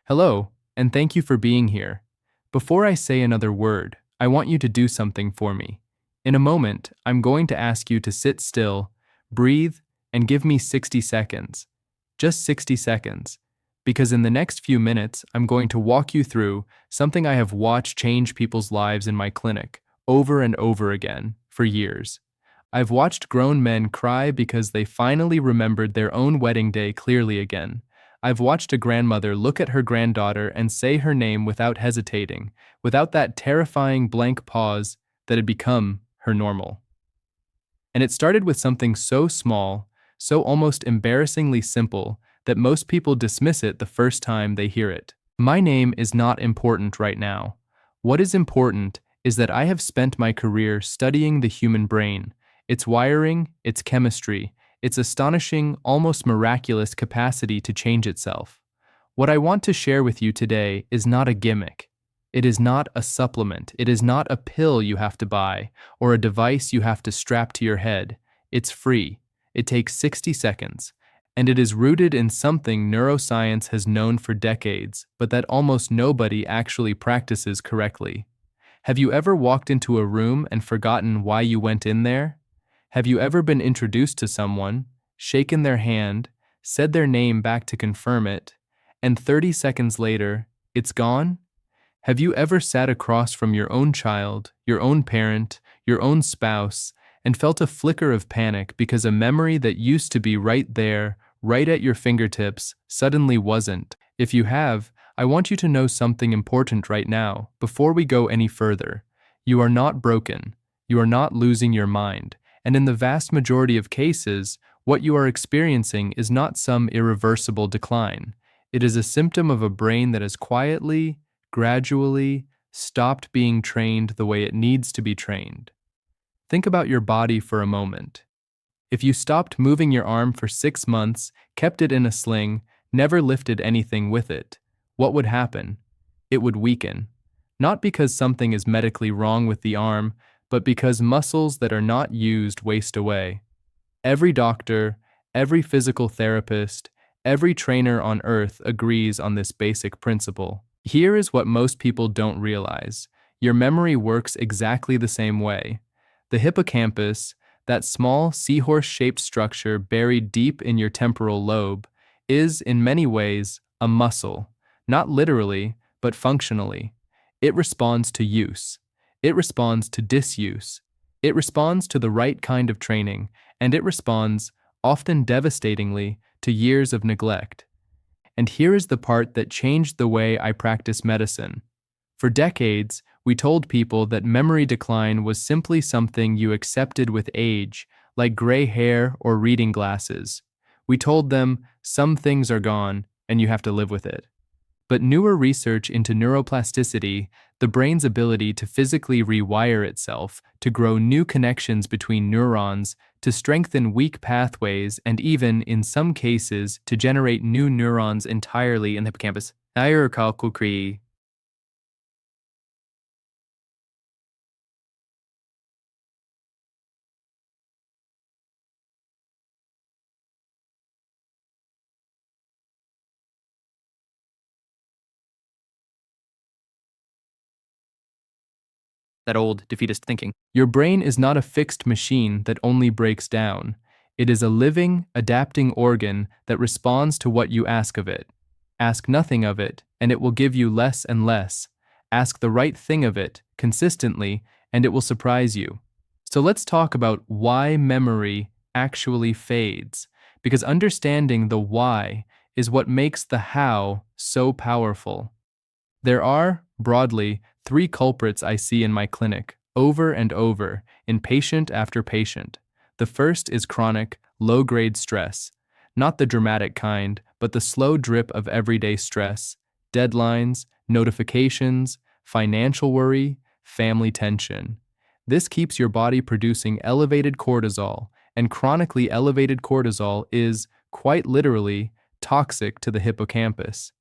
Hello, and thank you for being here. Before I say another word, I want you to do something for me. In a moment, I'm going to ask you to sit still, breathe, and give me 60 seconds. Just 60 seconds. Because in the next few minutes, I'm going to walk you through something I have watched change people's lives in my clinic over and over again for years. I've watched grown men cry because they finally remembered their own wedding day clearly again. I've watched a grandmother look at her granddaughter and say her name without hesitating, without that terrifying blank pause that had become her normal. And it started with something so small, so almost embarrassingly simple, that most people dismiss it the first time they hear it. My name is not important right now. What is important is that I have spent my career studying the human brain, its wiring, its chemistry, its astonishing, almost miraculous capacity to change itself. What I want to share with you today is not a gimmick. It is not a supplement. It is not a pill you have to buy or a device you have to strap to your head. It's free. It takes 60 seconds. And it is rooted in something neuroscience has known for decades, but that almost nobody actually practices correctly. Have you ever walked into a room and forgotten why you went in there? Have you ever been introduced to someone, shaken their hand, said their name back to confirm it, and 30 seconds later, it's gone? Have you ever sat across from your own child, your own parent, your own spouse, and felt a flicker of panic because a memory that used to be right there, right at your fingertips, suddenly wasn't? If you have, I want you to know something important right now, before we go any further. You are not broken. You are not losing your mind. And in the vast majority of cases, what you are experiencing is not some irreversible decline. It is a symptom of a brain that has quietly, gradually, stopped being trained the way it needs to be trained. Think about your body for a moment. If you stopped moving your arm for 6 months, kept it in a sling, never lifted anything with it, what would happen? It would weaken. Not because something is medically wrong with the arm, but because muscles that are not used waste away. Every doctor, every physical therapist, every trainer on earth agrees on this basic principle. Here is what most people don't realize. Your memory works exactly the same way. The hippocampus, that small seahorse-shaped structure buried deep in your temporal lobe, is, in many ways, a muscle. Not literally, but functionally. It responds to use. It responds to disuse. It responds to the right kind of training, and it responds, often devastatingly, to years of neglect. And here is the part that changed the way I practice medicine. For decades, we told people that memory decline was simply something you accepted with age, like gray hair or reading glasses. We told them, some things are gone, and you have to live with it. But newer research into neuroplasticity, the brain's ability to physically rewire itself, to grow new connections between neurons, to strengthen weak pathways, and even, in some cases, to generate new neurons entirely in the hippocampus. That old defeatist thinking. Your brain is not a fixed machine that only breaks down. It is a living, adapting organ that responds to what you ask of it. Ask nothing of it, and it will give you less and less. Ask the right thing of it, consistently, and it will surprise you. So let's talk about why memory actually fades, because understanding the why is what makes the how so powerful. There are, broadly, 3 culprits I see in my clinic, over and over, in patient after patient. The first is chronic, low-grade stress. Not the dramatic kind, but the slow drip of everyday stress, deadlines, notifications, financial worry, family tension. This keeps your body producing elevated cortisol, and chronically elevated cortisol is, quite literally, toxic to the hippocampus.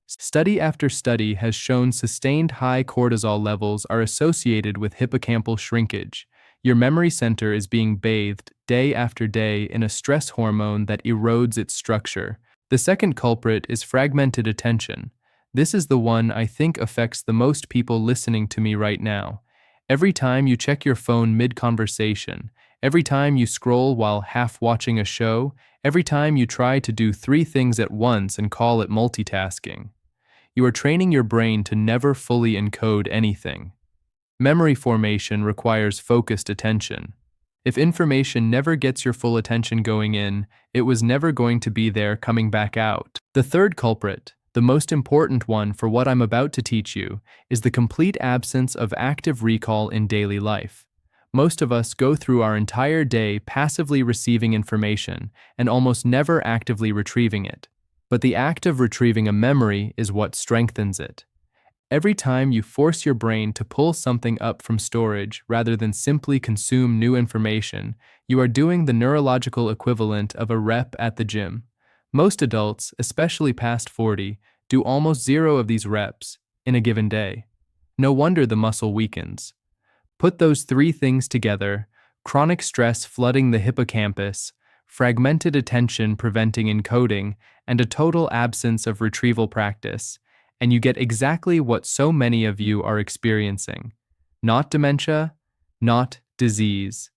Study after study has shown sustained high cortisol levels are associated with hippocampal shrinkage. Your memory center is being bathed day after day in a stress hormone that erodes its structure. The second culprit is fragmented attention. This is the one I think affects the most people listening to me right now. Every time you check your phone mid-conversation, every time you scroll while half watching a show, every time you try to do three things at once and call it multitasking, you are training your brain to never fully encode anything. Memory formation requires focused attention. If information never gets your full attention going in, it was never going to be there coming back out. The third culprit, the most important one for what I'm about to teach you, is the complete absence of active recall in daily life. Most of us go through our entire day passively receiving information and almost never actively retrieving it. But the act of retrieving a memory is what strengthens it. Every time you force your brain to pull something up from storage rather than simply consume new information, you are doing the neurological equivalent of a rep at the gym. Most adults, especially past 40, do almost zero of these reps in a given day. No wonder the muscle weakens. Put those three things together: chronic stress flooding the hippocampus, fragmented attention preventing encoding, and a total absence of retrieval practice, and you get exactly what so many of you are experiencing. Not dementia, not disease.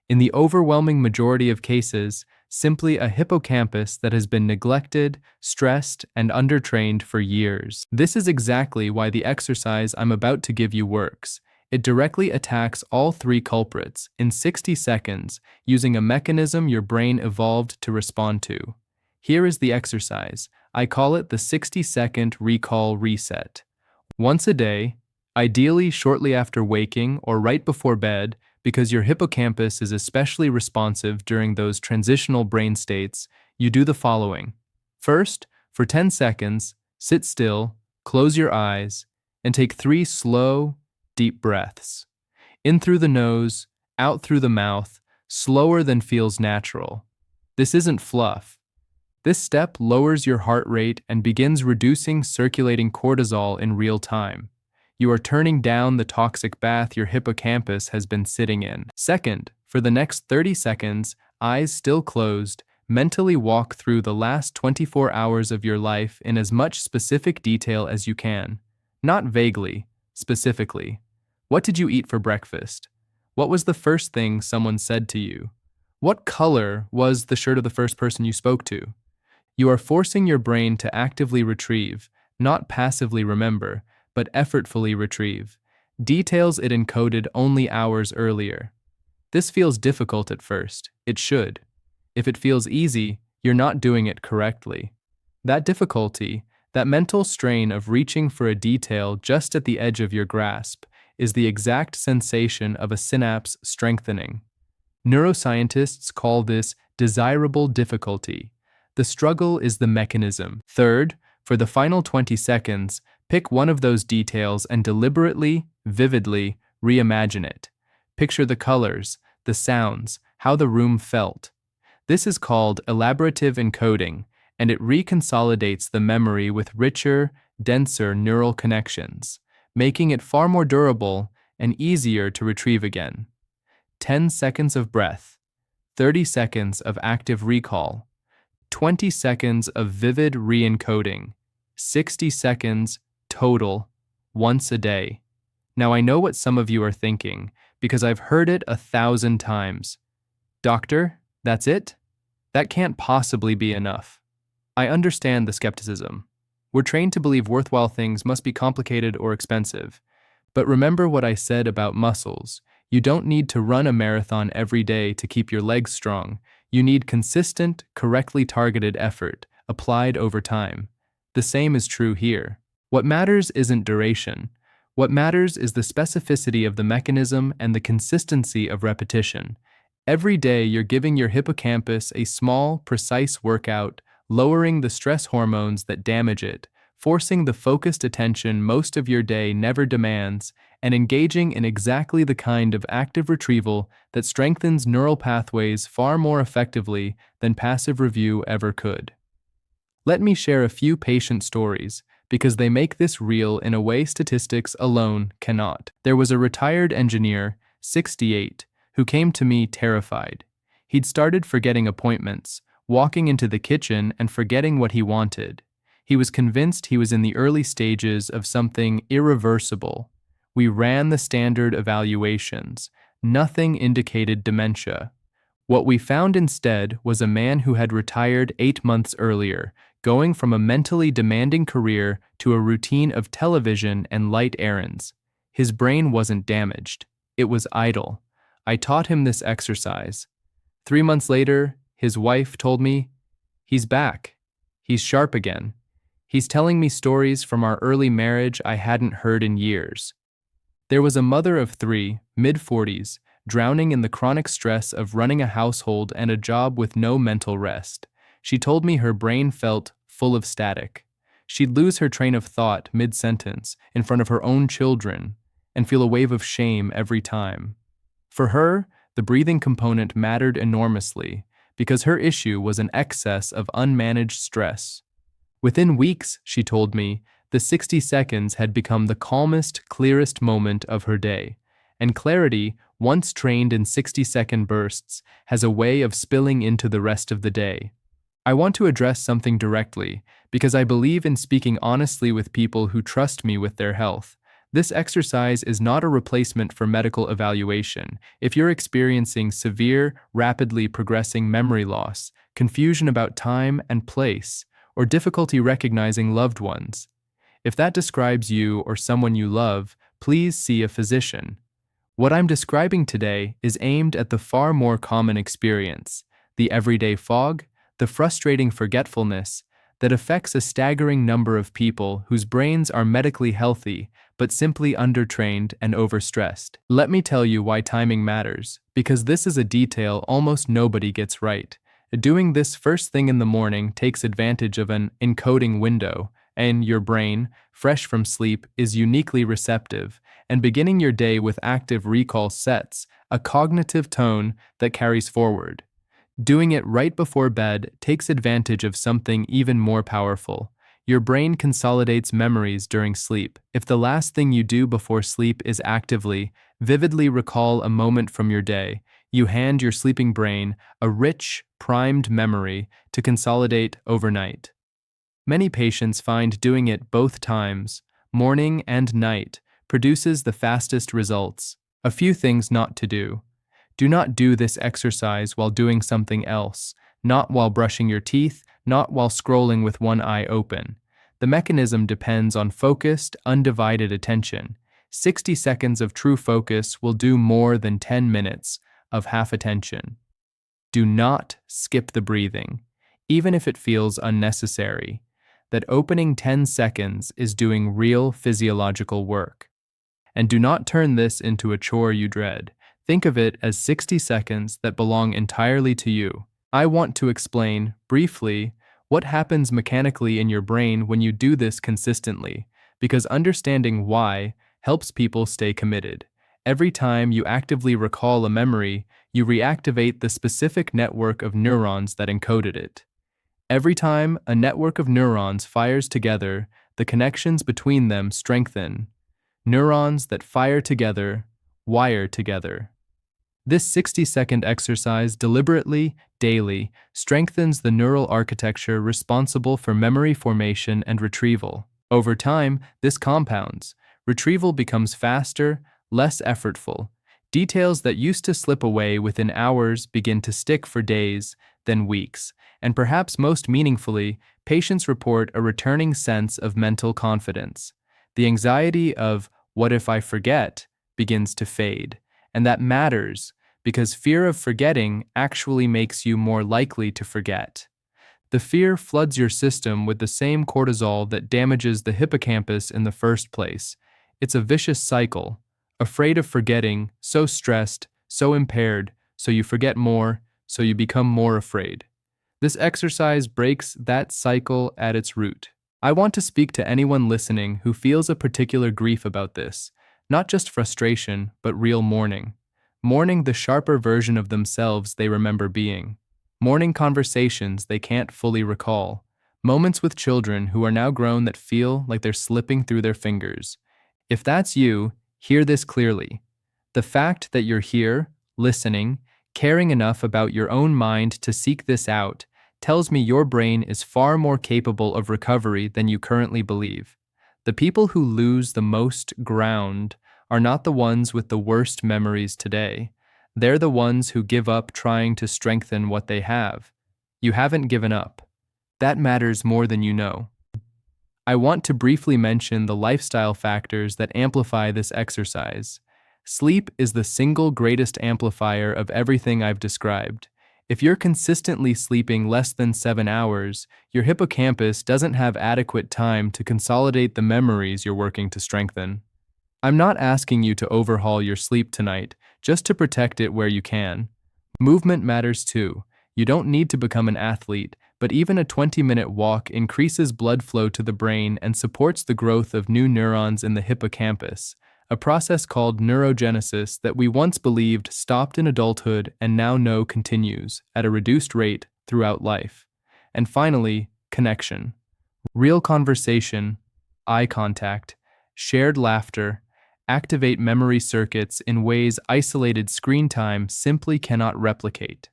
In the overwhelming majority of cases, simply a hippocampus that has been neglected, stressed, and undertrained for years. This is exactly why the exercise I'm about to give you works. It directly attacks all three culprits in 60 seconds using a mechanism your brain evolved to respond to. Here is the exercise. I call it the 60-second recall reset. Once a day, ideally shortly after waking or right before bed, because your hippocampus is especially responsive during those transitional brain states, you do the following. First, for 10 seconds, sit still, close your eyes, and take 3 slow, deep breaths. In through the nose, out through the mouth, slower than feels natural. This isn't fluff. This step lowers your heart rate and begins reducing circulating cortisol in real time. You are turning down the toxic bath your hippocampus has been sitting in. Second, for the next 30 seconds, eyes still closed, mentally walk through the last 24 hours of your life in as much specific detail as you can. Not vaguely, specifically. What did you eat for breakfast? What was the first thing someone said to you? What color was the shirt of the first person you spoke to? You are forcing your brain to actively retrieve, not passively remember, but effortfully retrieve details it encoded only hours earlier. This feels difficult at first. It should. If it feels easy, you're not doing it correctly. That difficulty, that mental strain of reaching for a detail just at the edge of your grasp, is the exact sensation of a synapse strengthening. Neuroscientists call this desirable difficulty. The struggle is the mechanism. Third, for the final 20 seconds, pick one of those details and deliberately, vividly reimagine it. Picture the colors, the sounds, how the room felt. This is called elaborative encoding, and it reconsolidates the memory with richer, denser neural connections, making it far more durable and easier to retrieve again. 10 seconds of breath, 30 seconds of active recall, 20 seconds of vivid re-encoding, 60 seconds total, once a day. Now I know what some of you are thinking, because I've heard it 1,000 times. Doctor, that's it? That can't possibly be enough. I understand the skepticism. We're trained to believe worthwhile things must be complicated or expensive. But remember what I said about muscles. You don't need to run a marathon every day to keep your legs strong. You need consistent, correctly targeted effort, applied over time. The same is true here. What matters isn't duration. What matters is the specificity of the mechanism and the consistency of repetition. Every day you're giving your hippocampus a small, precise workout, lowering the stress hormones that damage it, forcing the focused attention most of your day never demands, and engaging in exactly the kind of active retrieval that strengthens neural pathways far more effectively than passive review ever could. Let me share a few patient stories, because they make this real in a way statistics alone cannot. There was a retired engineer, 68, who came to me terrified. He'd started forgetting appointments, walking into the kitchen and forgetting what he wanted. He was convinced he was in the early stages of something irreversible. We ran the standard evaluations. Nothing indicated dementia. What we found instead was a man who had retired 8 months earlier, going from a mentally demanding career to a routine of television and light errands. His brain wasn't damaged. It was idle. I taught him this exercise. 3 months later, his wife told me, "He's back. He's sharp again. He's telling me stories from our early marriage I hadn't heard in years." There was a mother of 3, mid-40s, drowning in the chronic stress of running a household and a job with no mental rest. She told me her brain felt full of static. She'd lose her train of thought mid-sentence in front of her own children and feel a wave of shame every time. For her, the breathing component mattered enormously because her issue was an excess of unmanaged stress. Within weeks, she told me, the 60 seconds had become the calmest, clearest moment of her day. And clarity, once trained in 60-second bursts, has a way of spilling into the rest of the day. I want to address something directly because I believe in speaking honestly with people who trust me with their health. This exercise is not a replacement for medical evaluation. If you're experiencing severe, rapidly progressing memory loss, confusion about time and place, or difficulty recognizing loved ones, if that describes you or someone you love, please see a physician. What I'm describing today is aimed at the far more common experience, the everyday fog, the frustrating forgetfulness that affects a staggering number of people whose brains are medically healthy but simply undertrained and overstressed. Let me tell you why timing matters, because this is a detail almost nobody gets right. Doing this first thing in the morning takes advantage of an encoding window, and your brain, fresh from sleep, is uniquely receptive, and beginning your day with active recall sets a cognitive tone that carries forward. Doing it right before bed takes advantage of something even more powerful. Your brain consolidates memories during sleep. If the last thing you do before sleep is actively, vividly recall a moment from your day, you hand your sleeping brain a rich, primed memory to consolidate overnight. Many patients find doing it both times, morning and night, produces the fastest results. A few things not to do. Do not do this exercise while doing something else, not while brushing your teeth, not while scrolling with one eye open. The mechanism depends on focused, undivided attention. 60 seconds of true focus will do more than 10 minutes of half attention. Do not skip the breathing, even if it feels unnecessary. That opening 10 seconds is doing real physiological work. And do not turn this into a chore you dread. Think of it as 60 seconds that belong entirely to you. I want to explain, briefly, what happens mechanically in your brain when you do this consistently, because understanding why helps people stay committed. Every time you actively recall a memory, you reactivate the specific network of neurons that encoded it. Every time a network of neurons fires together, the connections between them strengthen. Neurons that fire together, wire together. This 60-second exercise deliberately, daily, strengthens the neural architecture responsible for memory formation and retrieval. Over time, this compounds. Retrieval becomes faster, less effortful. Details that used to slip away within hours begin to stick for days, then weeks. And perhaps most meaningfully, patients report a returning sense of mental confidence. The anxiety of, "what if I forget?" begins to fade. And that matters, because fear of forgetting actually makes you more likely to forget. The fear floods your system with the same cortisol that damages the hippocampus in the first place. It's a vicious cycle. Afraid of forgetting, so stressed, so impaired, so you forget more, so you become more afraid. This exercise breaks that cycle at its root. I want to speak to anyone listening who feels a particular grief about this, not just frustration, but real mourning. Mourning the sharper version of themselves they remember being. Mourning conversations they can't fully recall. Moments with children who are now grown that feel like they're slipping through their fingers. If that's you, hear this clearly. The fact that you're here, listening, caring enough about your own mind to seek this out, tells me your brain is far more capable of recovery than you currently believe. The people who lose the most ground are not the ones with the worst memories today. They're the ones who give up trying to strengthen what they have. You haven't given up. That matters more than you know. I want to briefly mention the lifestyle factors that amplify this exercise. Sleep is the single greatest amplifier of everything I've described. If you're consistently sleeping less than 7 hours, your hippocampus doesn't have adequate time to consolidate the memories you're working to strengthen. I'm not asking you to overhaul your sleep tonight, just to protect it where you can. Movement matters too. You don't need to become an athlete, but even a 20-minute walk increases blood flow to the brain and supports the growth of new neurons in the hippocampus, a process called neurogenesis that we once believed stopped in adulthood and now know continues at a reduced rate throughout life. And finally, connection. Real conversation, eye contact, shared laughter, activate memory circuits in ways isolated screen time simply cannot replicate.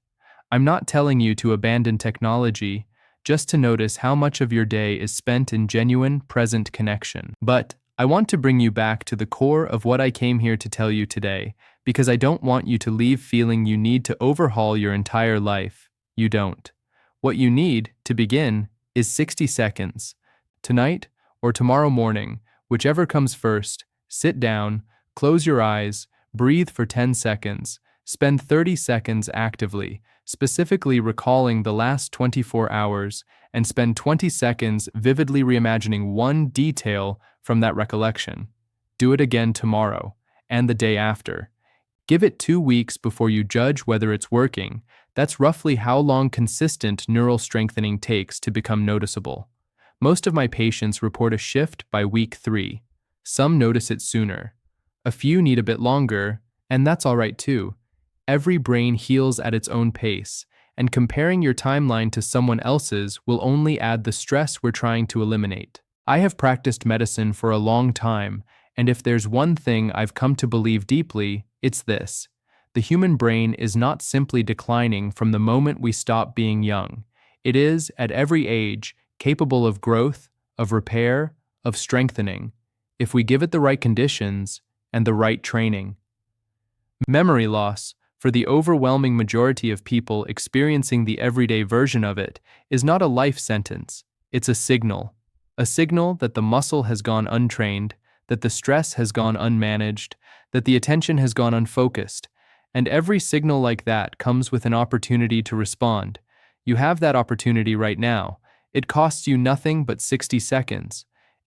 I'm not telling you to abandon technology, just to notice how much of your day is spent in genuine, present connection. But I want to bring you back to the core of what I came here to tell you today, because I don't want you to leave feeling you need to overhaul your entire life. You don't. What you need, to begin, is 60 seconds. Tonight or tomorrow morning, whichever comes first, sit down, close your eyes, breathe for 10 seconds, spend 30 seconds actively, specifically recalling the last 24 hours, and spend 20 seconds vividly reimagining one detail from that recollection. Do it again tomorrow, and the day after. Give it 2 weeks before you judge whether it's working. That's roughly how long consistent neural strengthening takes to become noticeable. Most of my patients report a shift by week 3. Some notice it sooner. A few need a bit longer, and that's all right too. Every brain heals at its own pace, and comparing your timeline to someone else's will only add the stress we're trying to eliminate. I have practiced medicine for a long time, and if there's one thing I've come to believe deeply, it's this. The human brain is not simply declining from the moment we stop being young. It is, at every age, capable of growth, of repair, of strengthening, if we give it the right conditions and the right training. Memory loss, for the overwhelming majority of people experiencing the everyday version of it, is not a life sentence. It's a signal that the muscle has gone untrained, that the stress has gone unmanaged, that the attention has gone unfocused. And every signal like that comes with an opportunity to respond. You have that opportunity right now. It costs you nothing but 60 seconds.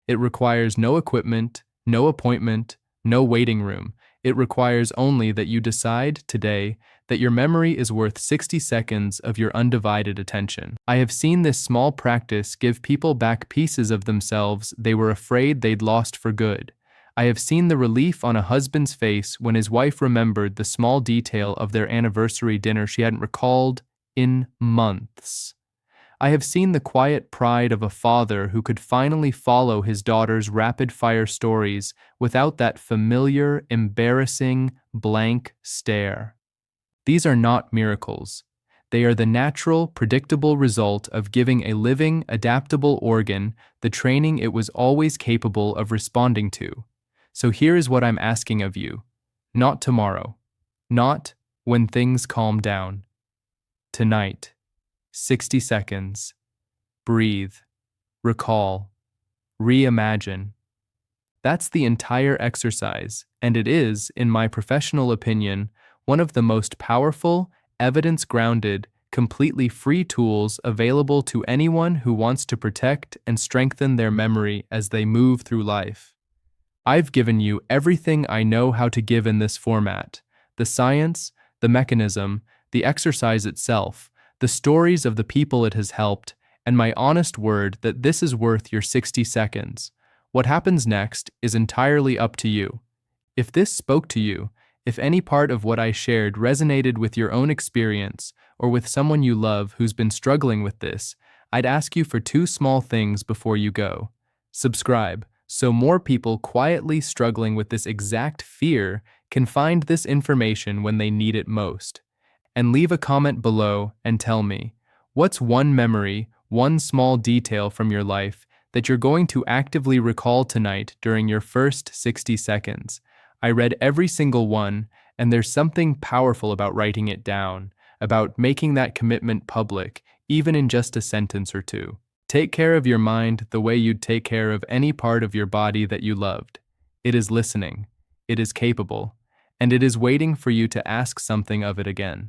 It requires no equipment, no appointment, no waiting room. It requires only that you decide today that your memory is worth 60 seconds of your undivided attention. I have seen this small practice give people back pieces of themselves they were afraid they'd lost for good. I have seen the relief on a husband's face when his wife remembered the small detail of their anniversary dinner she hadn't recalled in months. I have seen the quiet pride of a father who could finally follow his daughter's rapid-fire stories without that familiar, embarrassing, blank stare. These are not miracles. They are the natural, predictable result of giving a living, adaptable organ the training it was always capable of responding to. So here is what I'm asking of you. Not tomorrow. Not when things calm down. Tonight. 60 seconds. Breathe. Recall. Reimagine. That's the entire exercise, and it is, in my professional opinion, one of the most powerful, evidence-grounded, completely free tools available to anyone who wants to protect and strengthen their memory as they move through life. I've given you everything I know how to give in this format: the science, the mechanism, the exercise itself, the stories of the people it has helped, and my honest word that this is worth your 60 seconds. What happens next is entirely up to you. If this spoke to you, if any part of what I shared resonated with your own experience or with someone you love who's been struggling with this, I'd ask you for 2 small things before you go. Subscribe, so more people quietly struggling with this exact fear can find this information when they need it most. And leave a comment below and tell me, What's one memory, one small detail from your life that you're going to actively recall tonight during your first 60 seconds? I read every single one, and there's something powerful about writing it down, about making that commitment public, even in just a sentence or two. Take care of your mind the way you'd take care of any part of your body that you loved. It is listening, it is capable, and it is waiting for you to ask something of it again.